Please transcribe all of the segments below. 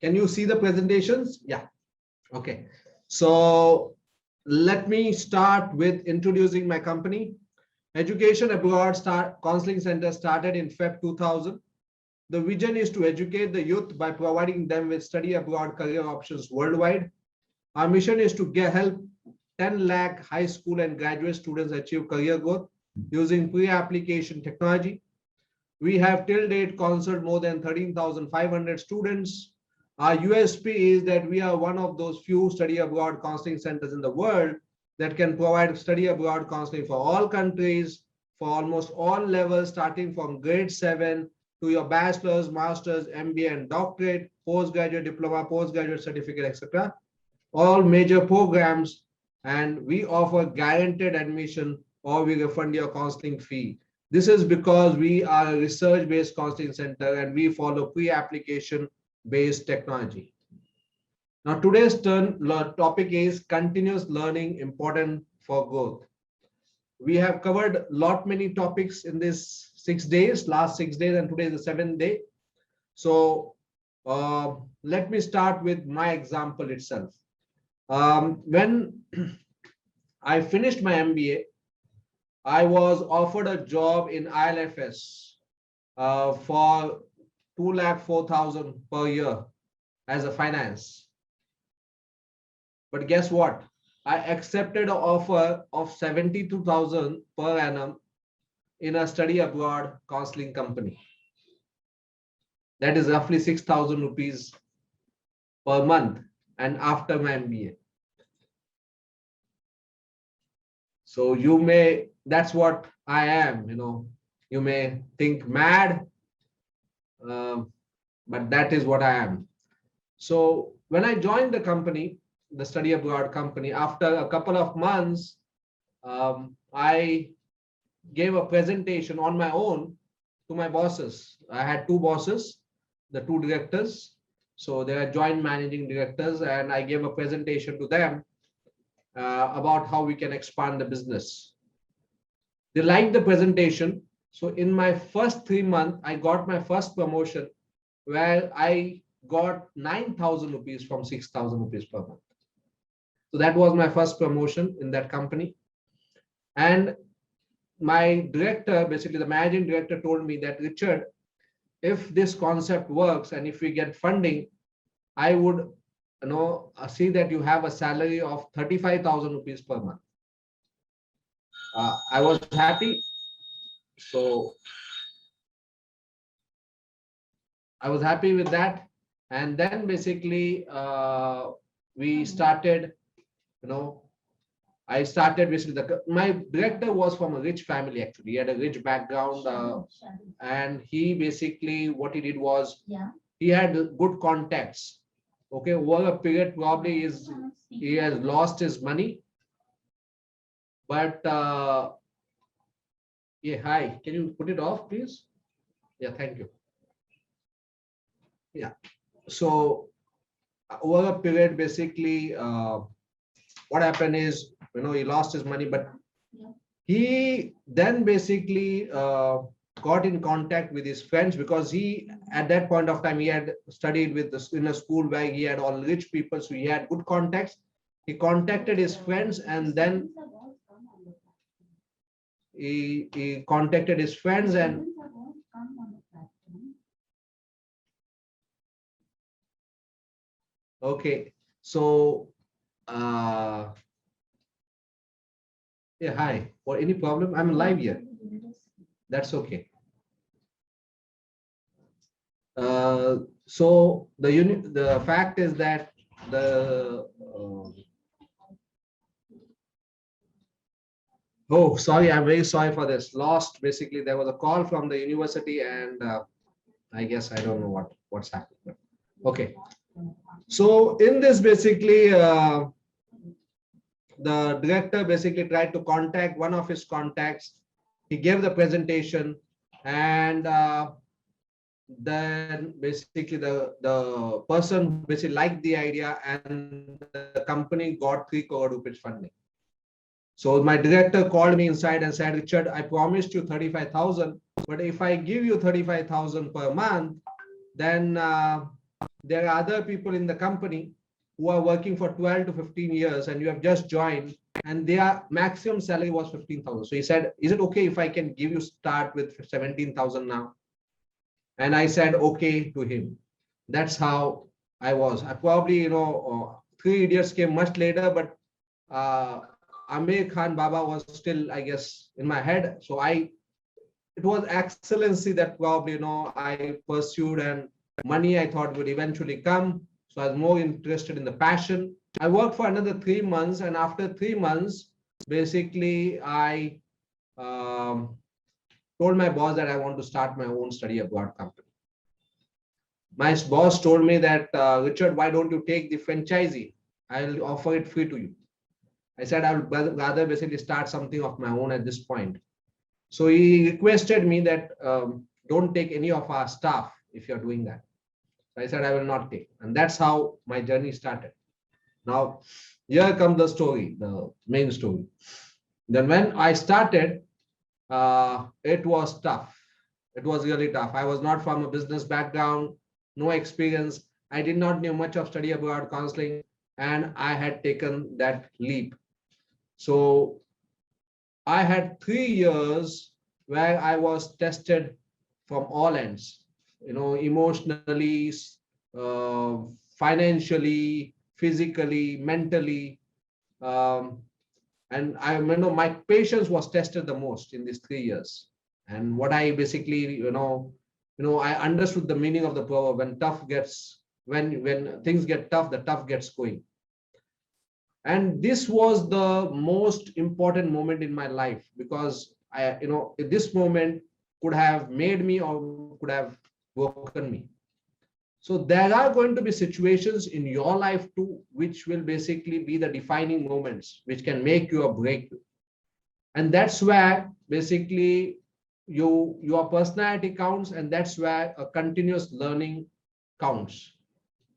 Can you see the presentations? Yeah. Okay. So let me start with introducing my company. Education Abroad Counseling Center started in Feb 2000. The vision is to educate the youth by providing them with study abroad career options worldwide. Our mission is to help 10 lakh high school and graduate students achieve career growth using pre-application technology. We have till date counseled more than 13,500 students. Our USP is that we are one of those few study abroad counseling centers in the world that can provide study abroad counseling for all countries, for almost all levels, starting from grade 7 to your bachelor's, master's, MBA, and doctorate, postgraduate diploma, postgraduate certificate, etc. All major programs, and we offer guaranteed admission or we refund your counseling fee. This is because we are a research-based counseling center and we follow pre-application based technology. Now, today's topic is continuous learning important for growth. We have covered many topics in this 6 days, last 6 days, and today is the 7th day. So let me start with my example itself. When I finished my MBA, I was offered a job in ILFS for 2,04,000 per year as a finance. But guess what? I accepted an offer of 72,000 per annum in a study abroad counseling company. That is roughly 6,000 rupees per month, and after my MBA. So you may, that's what I am, you may think mad, but that is what I am. So when I joined the company, the study abroad company, after a couple of months, I gave a presentation on my own to my bosses. I had two bosses, the two directors. So they are joint managing directors, and I gave a presentation to them about how we can expand the business. They liked the presentation. So in my first 3 months, I got my first promotion where I got 9,000 rupees from 6,000 rupees per month. So that was my first promotion in that company. And my director, basically the managing director, told me that, Richard, if this concept works and if we get funding, I would see that you have a salary of 35,000 rupees per month. I was happy. So I was happy with that. And then basically we started, I started basically, my director was from a rich family actually. He had a rich background and he basically, what he did was, he had good contacts. Okay, over a period probably he has lost his money. But yeah, hi, can you put it off, please? Yeah, thank you. Yeah, so over a period, basically, what happened is, he lost his money, but he then basically got in contact with his friends, because he, at that point of time, he had studied in a school where he had all rich people, so he had good contacts. He contacted his friends, and then he contacted his friends and okay, so yeah, hi, or any problem? I'm live here. That's okay. So the fact is that oh, sorry, I'm very sorry for this. Lost, basically, there was a call from the university, and I guess I don't know what's happening. Okay. So in this, basically, the director basically tried to contact one of his contacts. He gave the presentation, and then basically the person basically liked the idea, and the company got 3 crore rupees funding. So my director called me inside and said, Richard, I promised you 35,000, but if I give you 35,000 per month, then there are other people in the company who are working for 12 to 15 years and you have just joined and their maximum salary was 15,000. So he said, is it okay if I can give you start with 17,000 now? And I said, okay to him. That's how I was. I probably, Three Idiots came much later, but Amir Khan Baba was still, I guess, in my head. So it was excellency that probably, I pursued, and money I thought would eventually come. So I was more interested in the passion. I worked for another 3 months, and after 3 months, basically I told my boss that I want to start my own study abroad company. My boss told me that, Richard, why don't you take the franchisee? I'll offer it free to you. I said, I would rather basically start something of my own at this point. So he requested me that don't take any of our staff if you're doing that. So I said, I will not take. And that's how my journey started. Now, here comes the story, the main story. Then when I started, it was tough. It was really tough. I was not from a business background, no experience. I did not know much of study abroad counseling, and I had taken that leap. So I had 3 years where I was tested from all ends, emotionally, financially, physically, mentally. And I remember my patience was tested the most in these 3 years. And what I basically, I understood the meaning of the proverb: when things get tough, the tough gets going. And this was the most important moment in my life, because this moment could have made me or could have broken me. So there are going to be situations in your life too, which will basically be the defining moments, which can make you or break you. And that's where basically your personality counts, and that's where a continuous learning counts.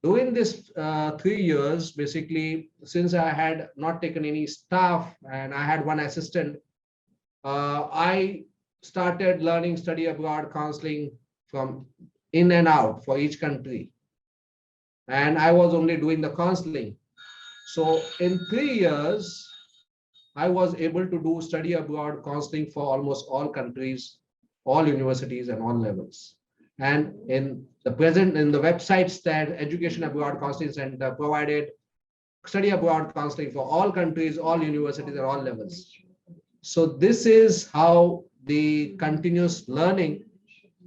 During this 3 years, basically, since I had not taken any staff and I had one assistant, I started learning study abroad counseling from in and out for each country. And I was only doing the counseling. So in 3 years, I was able to do study abroad counseling for almost all countries, all universities, and all levels. And in the websites that Education Abroad Counseling Center provided study abroad counseling for all countries, all universities, and all levels. So this is how the continuous learning,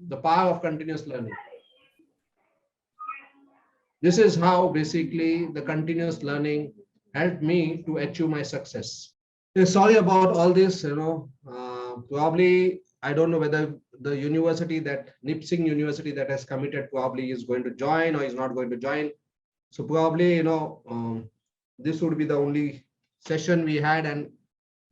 the power of continuous learning. This is how basically the continuous learning helped me to achieve my success. Sorry about all this, probably I don't know whether the university Nipsing University that has committed probably is going to join or is not going to join. So probably, this would be the only session we had, and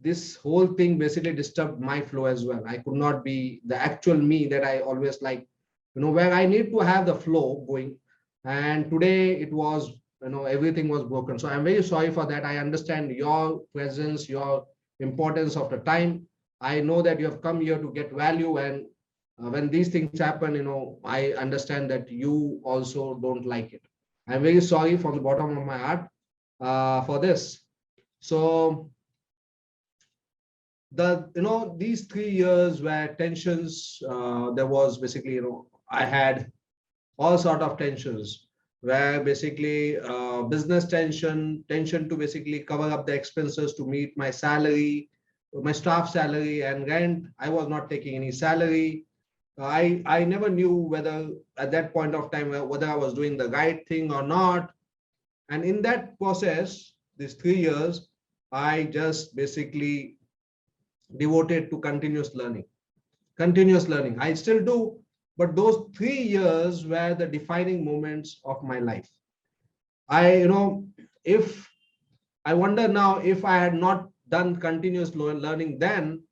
this whole thing basically disturbed my flow as well. I could not be the actual me that I always like, where I need to have the flow going. And today it was, everything was broken. So I'm very sorry for that. I understand your presence, your importance of the time. I know that you have come here to get value, and when these things happen, I understand that you also don't like it. I'm very sorry from the bottom of my heart for this. So these 3 years were tensions. There was basically, I had all sort of tensions, where basically business tension to basically cover up the expenses to meet my salary, my staff salary and rent. I was not taking any salary. I never knew whether at that point of time whether I was doing the right thing or not. And in that process, these 3 years, I just basically devoted to continuous learning. Continuous learning. I still do, but those 3 years were the defining moments of my life. If I wonder now, if I had not done continuous learning then,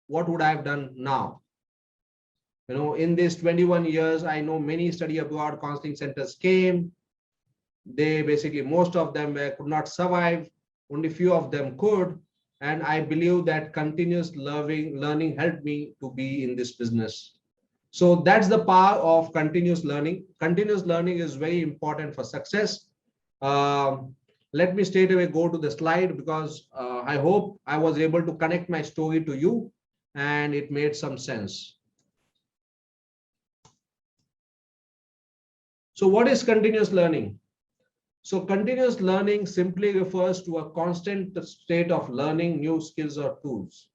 what would I have done now? In these 21 years, I know many study abroad counseling centers came. They basically, most of them could not survive. Only few of them could. And I believe that continuous learning helped me to be in this business. So that's the power of continuous learning. Continuous learning is very important for success. Let me straight away go to the slide because I hope I was able to connect my story to you and it made some sense. So what is continuous learning? So continuous learning simply refers to a constant state of learning new skills or tools.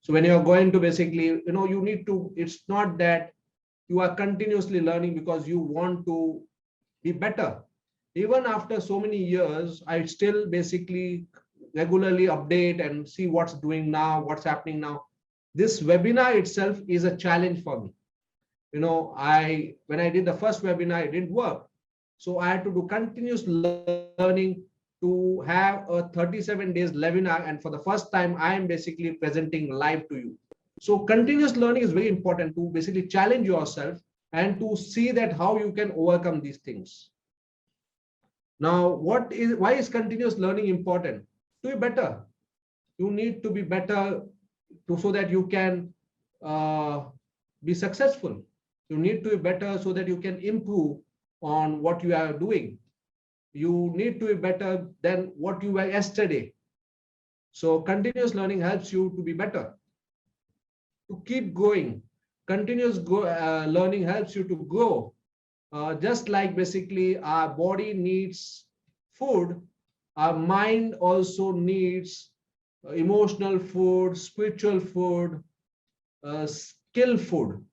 So when you're going to basically, you need to, it's not that you are continuously learning because you want to be better. Even after so many years, I still basically regularly update and see what's doing now, what's happening now. This webinar itself is a challenge for me. When I did the first webinar, it didn't work. So I had to do continuous learning to have a 37 days webinar. And for the first time, I am basically presenting live to you. So continuous learning is very important to basically challenge yourself and to see that how you can overcome these things. Now, why is continuous learning important? To be better. You need to be better so that you can be successful. You need to be better so that you can improve on what you are doing. You need to be better than what you were yesterday. So continuous learning helps you to be better, to keep going. Continuous learning helps you to grow. Just like basically our body needs food, our mind also needs emotional food, spiritual food, skill food,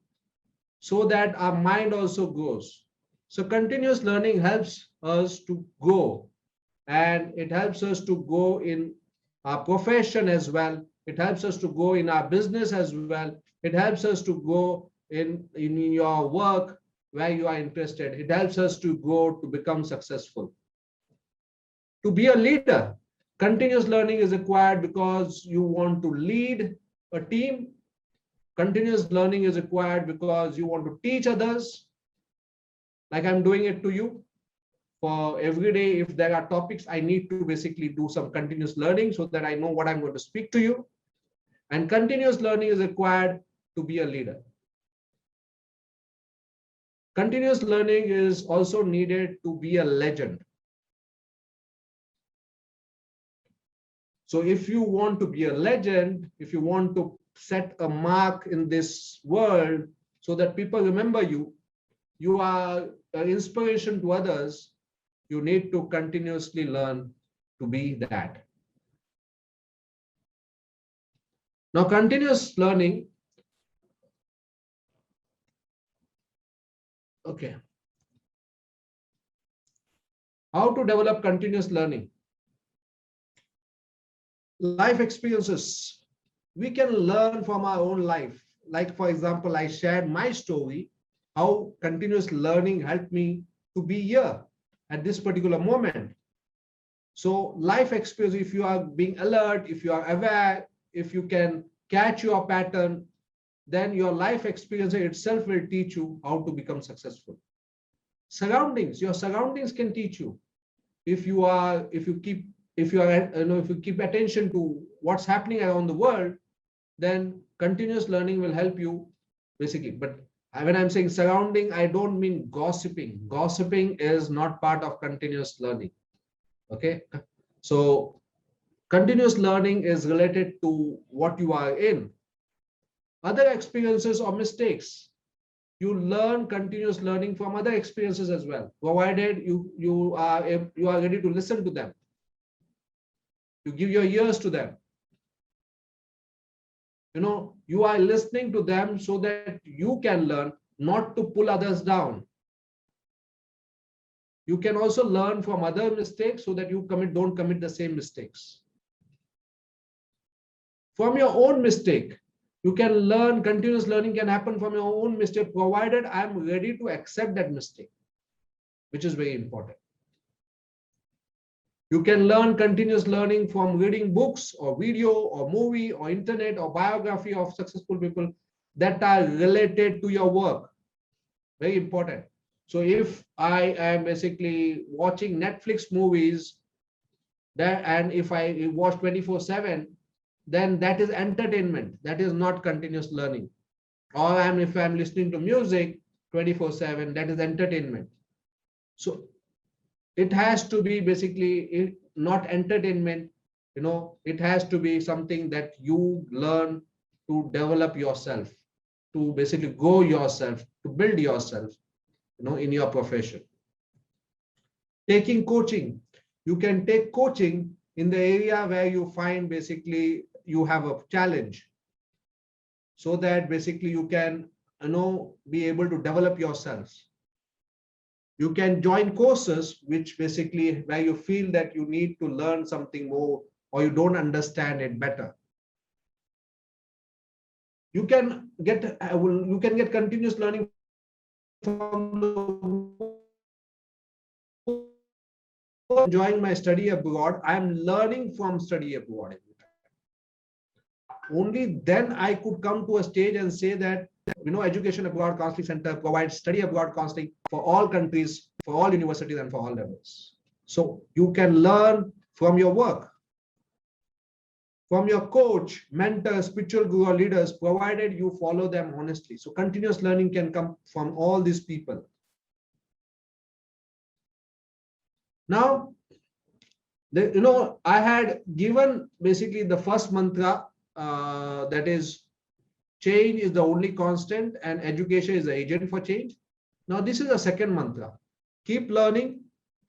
so that our mind also grows. So continuous learning helps us to grow, and it helps us to go in our profession as well. It helps us to go in our business as well. It helps us to go in your work where you are interested. It helps us to grow to become successful. To be a leader, continuous learning is required because you want to lead a team. Continuous learning is required because you want to teach others, like I'm doing it to you. For every day, if there are topics, I need to basically do some continuous learning so that I know what I'm going to speak to you. And continuous learning is required to be a leader. Continuous learning is also needed to be a legend. So if you want to be a legend, if you want to set a mark in this world so that people remember you, you are an inspiration to others, you need to continuously learn to be that. Now, continuous learning. Okay. How to develop continuous learning? Life experiences. We can learn from our own life. Like, for example, I shared my story, how continuous learning helped me to be here at this particular moment. So life experience, if you are being alert, if you are aware, if you can catch your pattern, then your life experience itself will teach you how to become successful. Surroundings, your surroundings can teach you. If you keep attention to what's happening around the world, then continuous learning will help you basically. But when I'm saying surrounding, I don't mean gossiping. Gossiping is not part of continuous learning. Okay. So continuous learning is related to what you are in. Other experiences or mistakes. You learn continuous learning from other experiences as well, provided you are ready to listen to them. You give your ears to them. You are listening to them so that you can learn, not to pull others down. You can also learn from other mistakes so that you don't commit the same mistakes. From your own mistake, you can learn. Continuous learning can happen from your own mistake, provided I am ready to accept that mistake, which is very important. You can learn continuous learning from reading books or video or movie or internet or biography of successful people that are related to your work. Very important. So if I am basically watching Netflix movies and if I watch 24/7, then that is entertainment. That is not continuous learning. Or if I'm listening to music 24/7, that is entertainment. So it has to be basically not entertainment, it has to be something that you learn to develop yourself, to basically grow yourself, to build yourself, in your profession. Taking coaching. You can take coaching in the area where you find basically you have a challenge, so that basically you can, be able to develop yourselves. You can join courses which basically where you feel that you need to learn something more or you don't understand it better. You can get continuous learning from enjoying my study abroad. I am learning from study abroad. Only then I could come to a stage and say that, Education Abroad Counseling Center provides study abroad counseling for all countries, for all universities, and for all levels. So you can learn from your work, from your coach, mentor, spiritual guru, or leaders, provided you follow them honestly. So continuous learning can come from all these people. Now, I had given basically the first mantra, that is, change is the only constant and education is the agent for change. Now, this is the second mantra. Keep learning,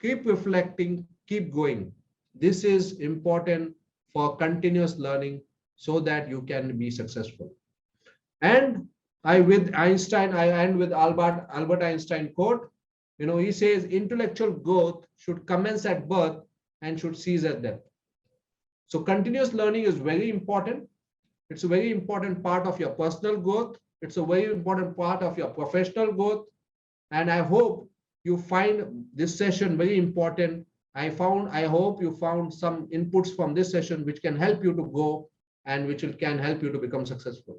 keep reflecting, keep going. This is important for continuous learning so that you can be successful. And I end with Albert Einstein quote. He says intellectual growth should commence at birth and should cease at death. So continuous learning is very important. It's a very important part of your personal growth. It's a very important part of your professional growth. And I hope you find this session very important. I hope you found some inputs from this session which can help you to go and which can help you to become successful.